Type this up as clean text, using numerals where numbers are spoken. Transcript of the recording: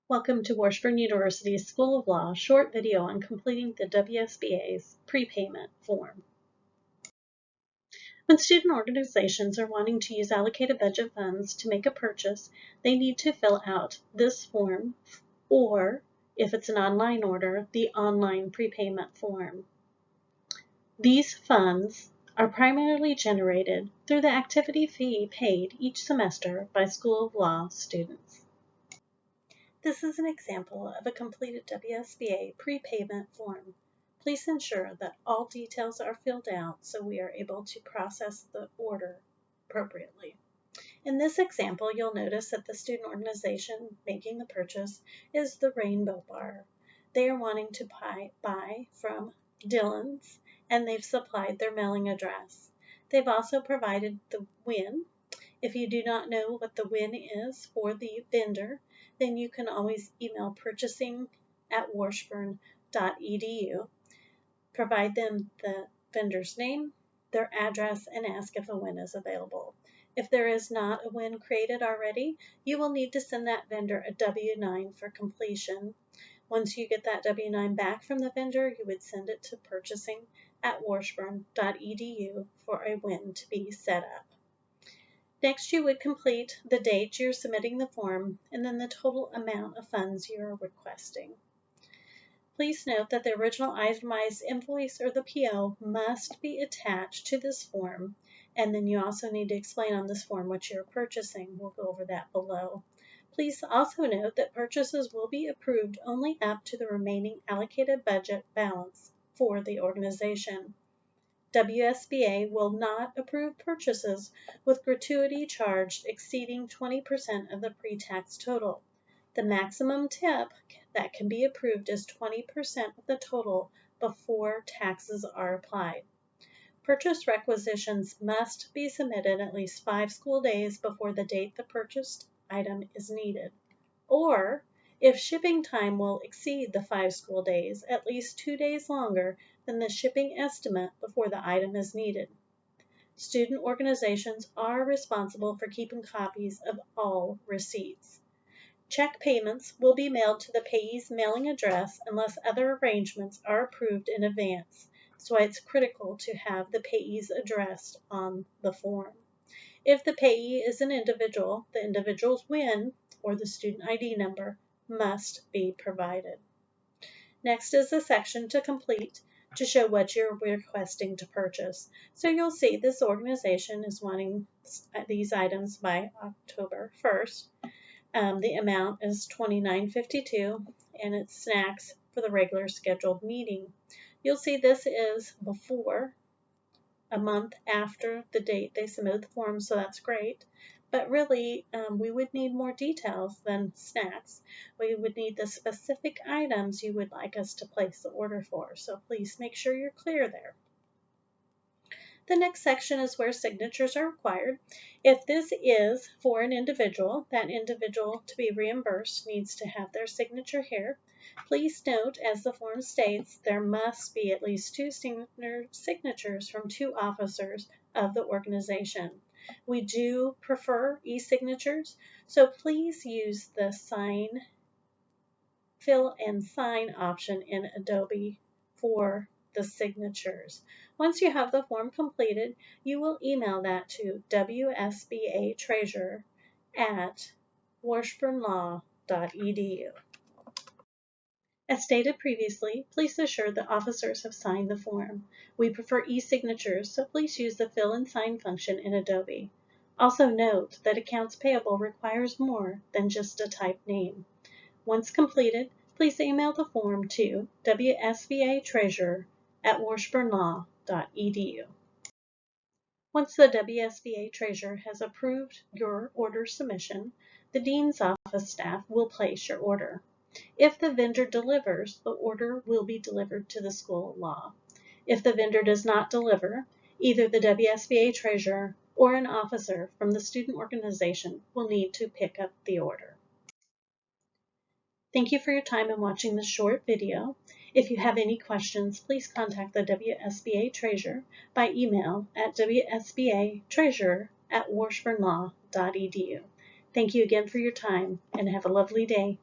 Welcome to Washburn University's School of Law short video on completing the WSBA's prepayment form. When student organizations are wanting to use allocated budget funds to make a purchase, they need to fill out this form, or if it's an online order, the online prepayment form. These funds are primarily generated through the activity fee paid each semester by School of Law students. This is an example of a completed WSBA prepayment form. Please ensure that all details are filled out so we are able to process the order appropriately. In this example, you'll notice that the student organization making the purchase is the Rainbow Bar. They are wanting to buy from Dillon's, and they've supplied their mailing address. They've also provided the WIN. If you do not know what the WIN is for the vendor, then you can always email purchasing@washburn.edu. Provide them the vendor's name, their address, and ask if a WIN is available. If there is not a WIN created already, you will need to send that vendor a W-9 for completion. Once you get that W-9 back from the vendor, you would send it to purchasing@washburn.edu for a WIN to be set up. Next, you would complete the date you're submitting the form and then the total amount of funds you're requesting. Please note that the original itemized invoice or the PO must be attached to this form, and then you also need to explain on this form what you're purchasing. We'll go over that below. Please also note that purchases will be approved only up to the remaining allocated budget balance for the organization. WSBA will not approve purchases with gratuity charged exceeding 20% of the pre-tax total. The maximum tip that can be approved is 20% of the total before taxes are applied. Purchase requisitions must be submitted at least 5 school days before the date the purchased item is needed, or if shipping time will exceed the 5 school days, at least 2 days longer than the shipping estimate before the item is needed. Student organizations are responsible for keeping copies of all receipts. Check payments will be mailed to the payee's mailing address unless other arrangements are approved in advance, so it's critical to have the payee's address on the form. If the payee is an individual, the individual's WIN or the student ID number must be provided. Next is the section to complete to show what you're requesting to purchase. So you'll see this organization is wanting these items by October 1st. The amount is $29.52, and it's snacks for the regular scheduled meeting. You'll see this is before a month after the date they submitted the form, so that's great. But really, we would need more details than snacks. We would need the specific items you would like us to place the order for, so please make sure you're clear there. The next section is where signatures are required. If this is for an individual, that individual to be reimbursed needs to have their signature here. Please note, as the form states, there must be at least 2 signatures from 2 officers of the organization. We do prefer e-signatures, so please use the fill and sign option in Adobe for the signatures. Once you have the form completed, you will email that to wsbatreasurer@washburnlaw.edu. As stated previously, please assure that officers have signed the form. We prefer e-signatures, so please use the fill and sign function in Adobe. Also note that accounts payable requires more than just a typed name. Once completed, please email the form to wsbatreasurer@washburnlaw.edu. Once the WSBA treasurer has approved your order submission, the Dean's Office staff will place your order. If the vendor delivers, the order will be delivered to the School of Law. If the vendor does not deliver, either the WSBA treasurer or an officer from the student organization will need to pick up the order. Thank you for your time in watching this short video. If you have any questions, please contact the WSBA treasurer by email at wsbatreasurer@washburnlaw.edu. Thank you again for your time, and have a lovely day.